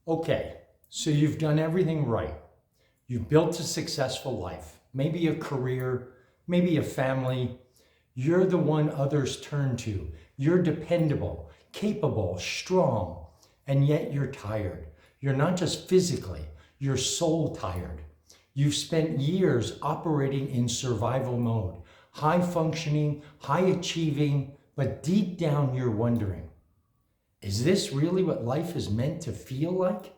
Okay, so you've done everything right. You've built a successful life, maybe a career, maybe a family. You're the one others turn to. You're dependable, capable, strong, and yet you're tired. You're not just physically, you're soul tired. You've spent years operating in survival mode, high functioning, high achieving, but deep down you're wondering, is this really what life is meant to feel like?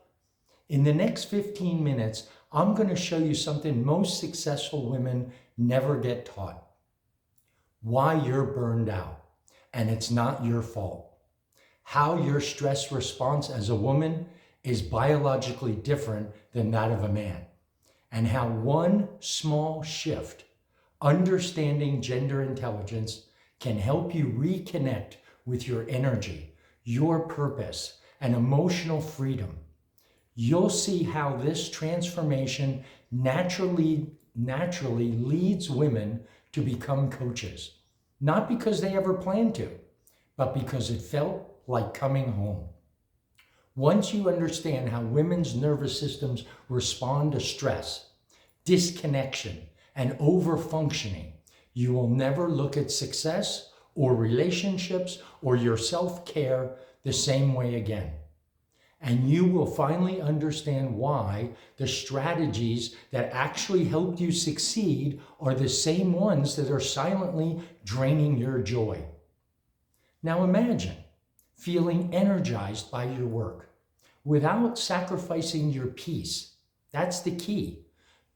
In the next 15 minutes, I'm going to show you something most successful women never get taught. Why you're burned out, and it's not your fault. How your stress response as a woman is biologically different than that of a man. And how one small shift, understanding gender intelligence, can help you reconnect with your energy, your purpose, and emotional freedom. You'll see how this transformation naturally leads women to become coaches. Not because they ever planned to, but because it felt like coming home. Once you understand how women's nervous systems respond to stress, disconnection, and overfunctioning, you will never look at success or relationships or your self-care the same way again. And you will finally understand why the strategies that actually helped you succeed are the same ones that are silently draining your joy. Now imagine feeling energized by your work without sacrificing your peace. That's the key.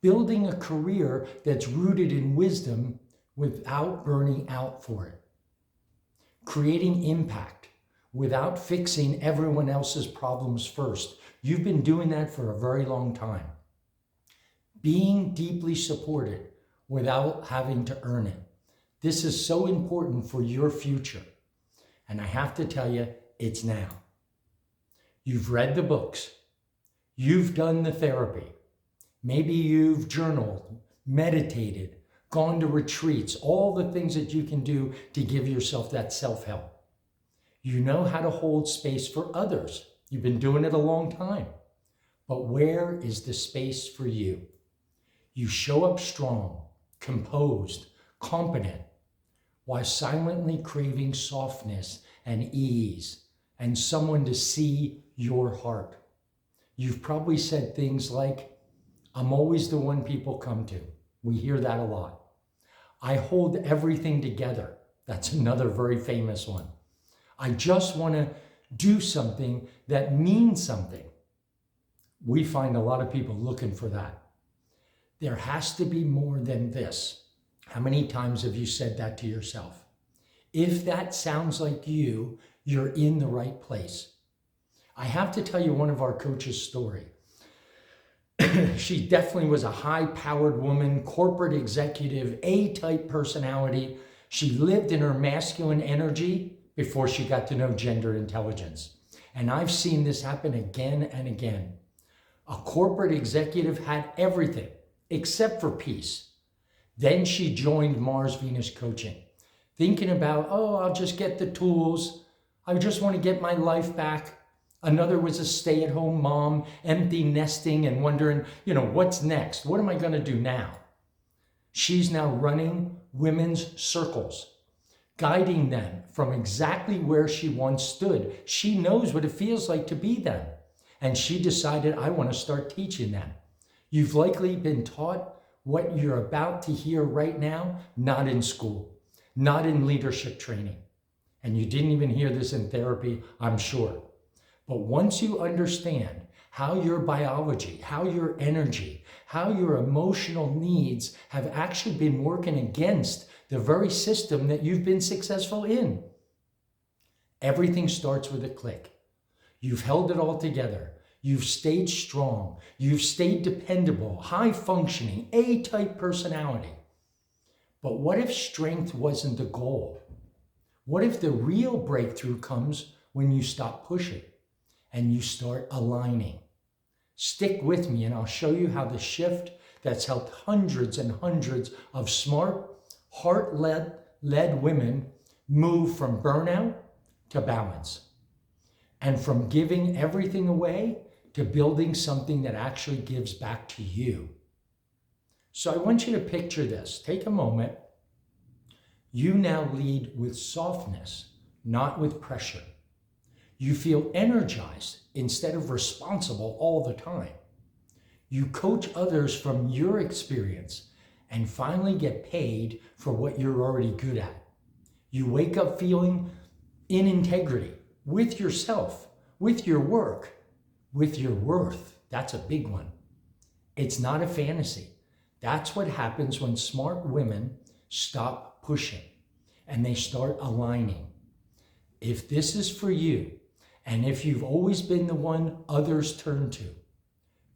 Building a career that's rooted in wisdom without burning out for it. Creating impact without fixing everyone else's problems first. You've been doing that for a very long time. Being deeply supported without having to earn it. This is so important for your future. And I have to tell you, it's now. You've read the books. You've done the therapy. Maybe you've journaled, meditated, gone to retreats, all the things that you can do to give yourself that self-help. You know how to hold space for others. You've been doing it a long time. But where is the space for you? You show up strong, composed, competent, while silently craving softness and ease and someone to see your heart. You've probably said things like, I'm always the one people come to. We hear that a lot. I hold everything together. That's another very famous one. I just want to do something that means something. We find a lot of people looking for that. There has to be more than this. How many times have you said that to yourself? If that sounds like you, you're in the right place. I have to tell you one of our coaches' story. She definitely was a high-powered woman, corporate executive, A-type personality. She lived in her masculine energy before she got to know gender intelligence. And I've seen this happen again and again. A corporate executive had everything except for peace. Then she joined Mars Venus Coaching, thinking about, I'll just get the tools. I just want to get my life back. Another was a stay-at-home mom, empty nesting and wondering, what's next? What am I going to do now? She's now running women's circles, guiding them from exactly where she once stood. She knows what it feels like to be them. And she decided, I want to start teaching them. You've likely been taught what you're about to hear right now, not in school, not in leadership training. And you didn't even hear this in therapy, I'm sure. But once you understand how your biology, how your energy, how your emotional needs have actually been working against the very system that you've been successful in, everything starts with a click. You've held it all together. You've stayed strong. You've stayed dependable, high functioning, A-type personality. But what if strength wasn't the goal? What if the real breakthrough comes when you stop pushing and you start aligning? Stick with me and I'll show you how the shift that's helped hundreds and hundreds of smart, heart-led women move from burnout to balance, and from giving everything away to building something that actually gives back to you. So I want you to picture this. Take a moment. You now lead with softness, not with pressure. You feel energized instead of responsible all the time. You coach others from your experience and finally get paid for what you're already good at. You wake up feeling in integrity with yourself, with your work, with your worth. That's a big one. It's not a fantasy. That's what happens when smart women stop pushing and they start aligning. If this is for you, and if you've always been the one others turn to,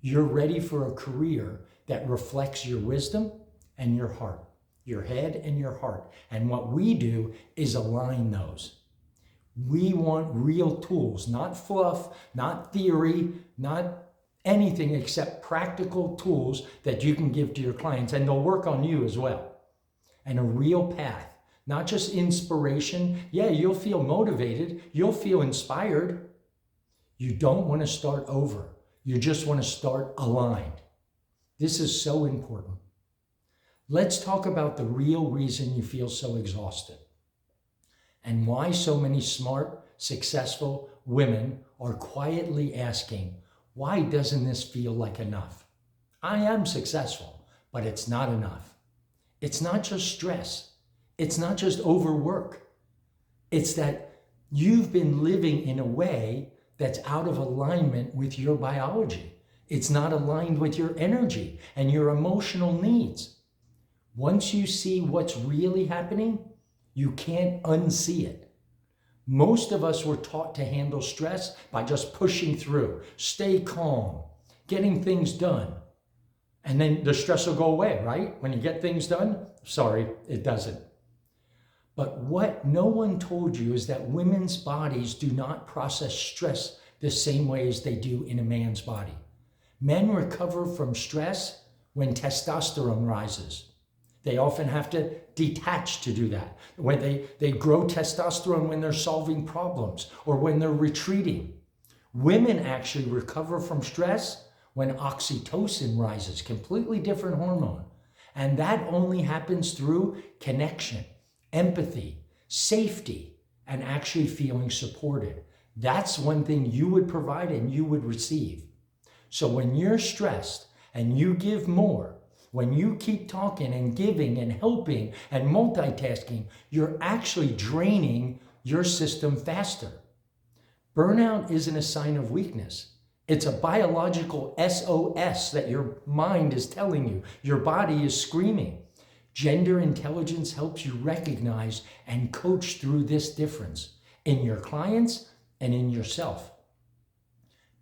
you're ready for a career that reflects your wisdom and your heart, your head and your heart. And what we do is align those. We want real tools, not fluff, not theory, not anything except practical tools that you can give to your clients, and they'll work on you as well. And a real path, not just inspiration. Yeah, you'll feel motivated. You'll feel inspired. You don't want to start over. You just want to start aligned. This is so important. Let's talk about the real reason you feel so exhausted and why so many smart, successful women are quietly asking, why doesn't this feel like enough? I am successful, but it's not enough. It's not just stress. It's not just overwork. It's that you've been living in a way that's out of alignment with your biology. It's not aligned with your energy and your emotional needs. Once you see what's really happening, you can't unsee it. Most of us were taught to handle stress by just pushing through, stay calm, getting things done. And then the stress will go away, right? When you get things done? Sorry, it doesn't. But what no one told you is that women's bodies do not process stress the same way as they do in a man's body. Men recover from stress when testosterone rises. They often have to detach to do that. When they grow testosterone when they're solving problems or when they're retreating. Women actually recover from stress when oxytocin rises, completely different hormone. And that only happens through connection, empathy, safety, and actually feeling supported. That's one thing you would provide and you would receive. So when you're stressed and you give more, when you keep talking and giving and helping and multitasking, you're actually draining your system faster. Burnout isn't a sign of weakness. It's a biological SOS that your mind is telling you. Your body is screaming. Gender intelligence helps you recognize and coach through this difference in your clients and in yourself.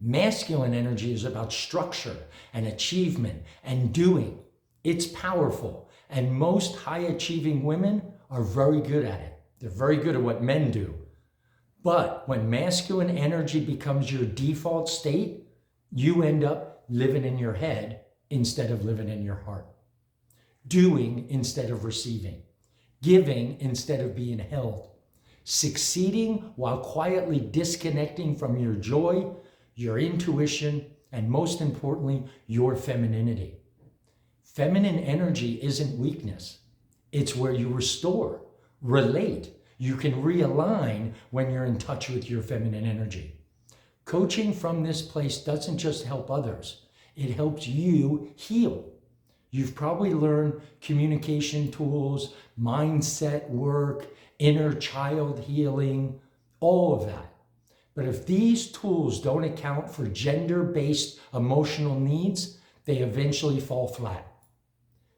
Masculine energy is about structure and achievement and doing. It's powerful, and most high-achieving women are very good at it. They're very good at what men do. But when masculine energy becomes your default state, you end up living in your head instead of living in your heart. Doing instead of receiving. Giving instead of being held. Succeeding while quietly disconnecting from your joy, your intuition, and most importantly, your femininity. Feminine energy isn't weakness. It's where you restore, relate. You can realign when you're in touch with your feminine energy. Coaching from this place doesn't just help others. It helps you heal. You've probably learned communication tools, mindset work, inner child healing, all of that. But if these tools don't account for gender-based emotional needs, they eventually fall flat.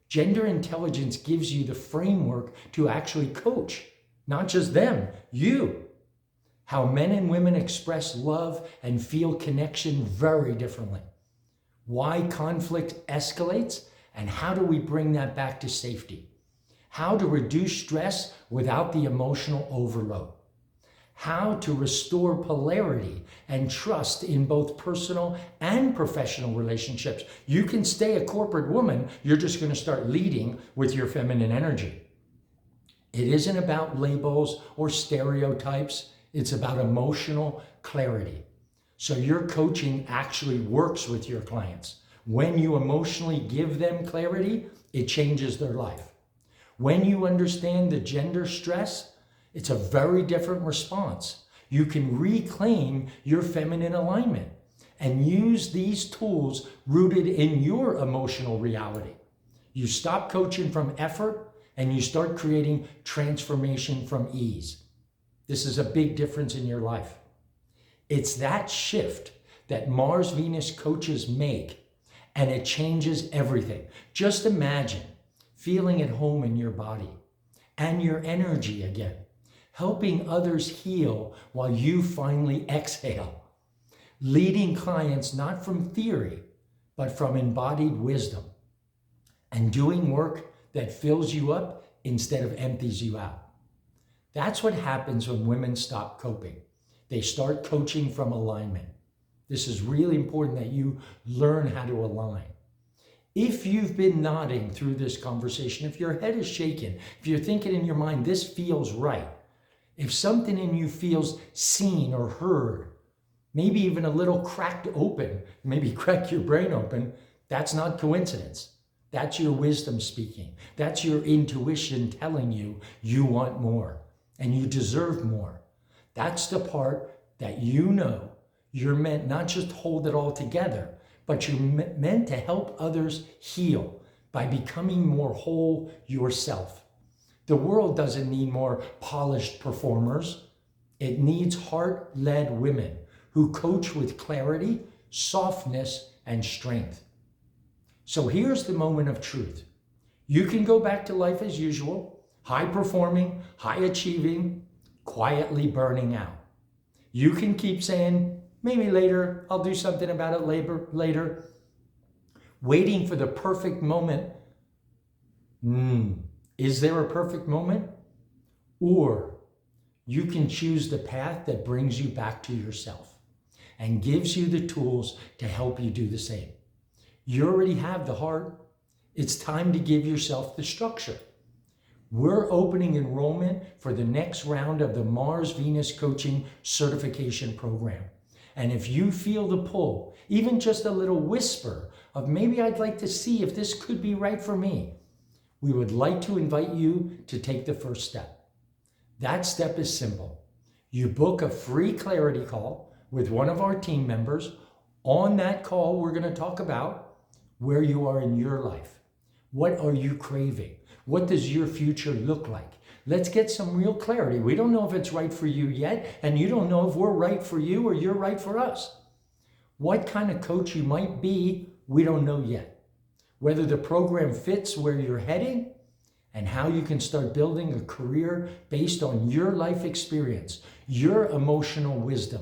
Gender intelligence gives you the framework to actually coach, not just them, you. How men and women express love and feel connection very differently. Why conflict escalates, and how do we bring that back to safety? How to reduce stress without the emotional overload. How to restore polarity and trust in both personal and professional relationships. You can stay a corporate woman, you're just going to start leading with your feminine energy. It isn't about labels or stereotypes, it's about emotional clarity. So your coaching actually works with your clients. When you emotionally give them clarity, it changes their life. When you understand the gender stress, it's a very different response. You can reclaim your feminine alignment and use these tools rooted in your emotional reality. You stop coaching from effort and you start creating transformation from ease. This is a big difference in your life. It's that shift that Mars Venus coaches make, and it changes everything. Just imagine feeling at home in your body and your energy again, helping others heal while you finally exhale, leading clients not from theory, but from embodied wisdom, and doing work that fills you up instead of empties you out. That's what happens when women stop coping. They start coaching from alignment. This is really important that you learn how to align. If you've been nodding through this conversation, if your head is shaking, if you're thinking in your mind, this feels right, if something in you feels seen or heard, maybe even a little cracked open, maybe crack your brain open, that's not coincidence. That's your wisdom speaking. That's your intuition telling you you want more and you deserve more. That's the part that you know you're meant not just to hold it all together, but you're meant to help others heal by becoming more whole yourself. The world doesn't need more polished performers. It needs heart-led women who coach with clarity, softness, and strength. So here's the moment of truth. You can go back to life as usual, high performing, high achieving, quietly burning out. You can keep saying, maybe later, I'll do something about it later, waiting for the perfect moment. Is there a perfect moment? Or you can choose the path that brings you back to yourself and gives you the tools to help you do the same. You already have the heart. It's time to give yourself the structure. We're opening enrollment for the next round of the Mars Venus Coaching Certification Program. And if you feel the pull, even just a little whisper of maybe I'd like to see if this could be right for me, we would like to invite you to take the first step. That step is simple. You book a free clarity call with one of our team members. On that call, we're going to talk about where you are in your life. What are you craving? What does your future look like? Let's get some real clarity. We don't know if it's right for you yet, and you don't know if we're right for you or you're right for us. What kind of coach you might be, we don't know yet. Whether the program fits where you're heading and how you can start building a career based on your life experience, your emotional wisdom,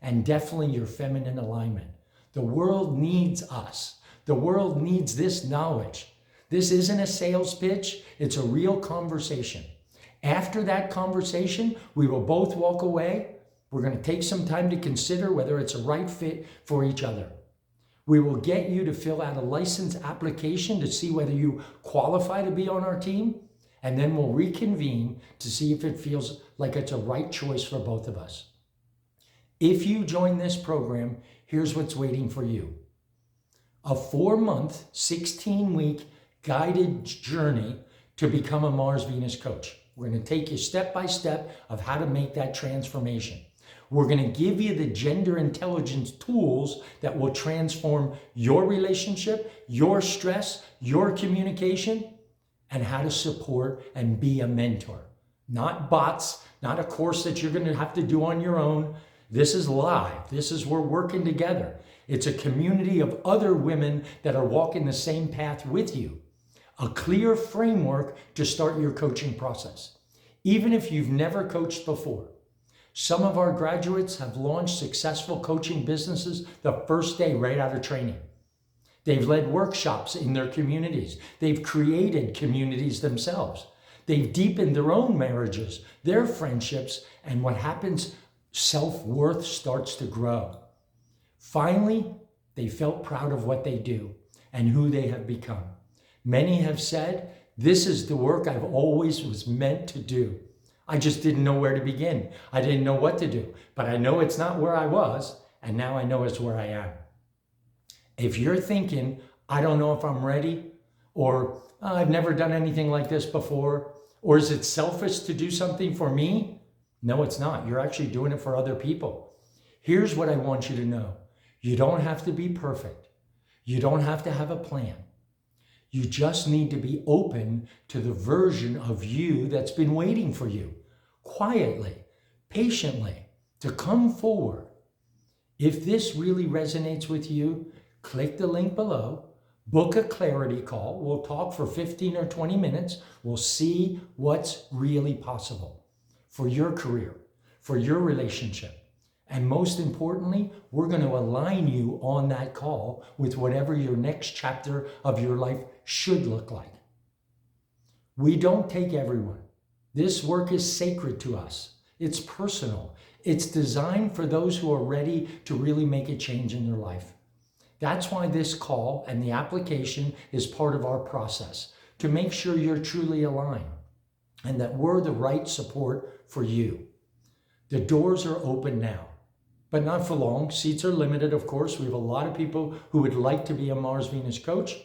and definitely your feminine alignment. The world needs us. The world needs this knowledge. This isn't a sales pitch, it's a real conversation. After that conversation, we will both walk away. We're going to take some time to consider whether it's a right fit for each other. We will get you to fill out a license application to see whether you qualify to be on our team, and then we'll reconvene to see if it feels like it's a right choice for both of us. If you join this program, here's what's waiting for you. A 4-month, 16-week guided journey to become a Mars Venus coach. We're going to take you step by step of how to make that transformation. We're going to give you the gender intelligence tools that will transform your relationship, your stress, your communication, and how to support and be a mentor. Not bots, not a course that you're going to have to do on your own. This is live. This is we're working together. It's a community of other women that are walking the same path with you. A clear framework to start your coaching process. Even if you've never coached before. Some of our graduates have launched successful coaching businesses the first day right out of training. They've led workshops in their communities. They've created communities themselves. They've deepened their own marriages, their friendships, and what happens, self-worth starts to grow. Finally, they felt proud of what they do and who they have become. Many have said, this is the work I've always was meant to do. I just didn't know where to begin. I didn't know what to do, but I know it's not where I was, and now I know it's where I am. If you're thinking, I don't know if I'm ready, or I've never done anything like this before, or is it selfish to do something for me? No, it's not. You're actually doing it for other people. Here's what I want you to know. You don't have to be perfect. You don't have to have a plan. You just need to be open to the version of you that's been waiting for you, quietly, patiently, to come forward. If this really resonates with you, click the link below, book a clarity call. We'll talk for 15 or 20 minutes. We'll see what's really possible for your career, for your relationship. And most importantly, we're going to align you on that call with whatever your next chapter of your life should look like. We don't take everyone. This work is sacred to us. It's personal. It's designed for those who are ready to really make a change in their life. That's why this call and the application is part of our process, to make sure you're truly aligned and that we're the right support for you. The doors are open now, but not for long. Seats are limited, of course. We have a lot of people who would like to be a Mars Venus coach.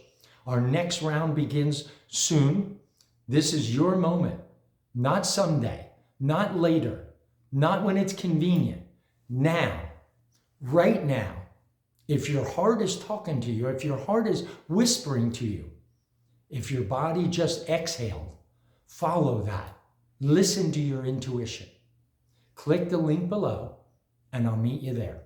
Our next round begins soon. This is your moment, not someday, not later, not when it's convenient. Now, right now. If your heart is talking to you, if your heart is whispering to you, if your body just exhaled, follow that. Listen to your intuition. Click the link below and I'll meet you there.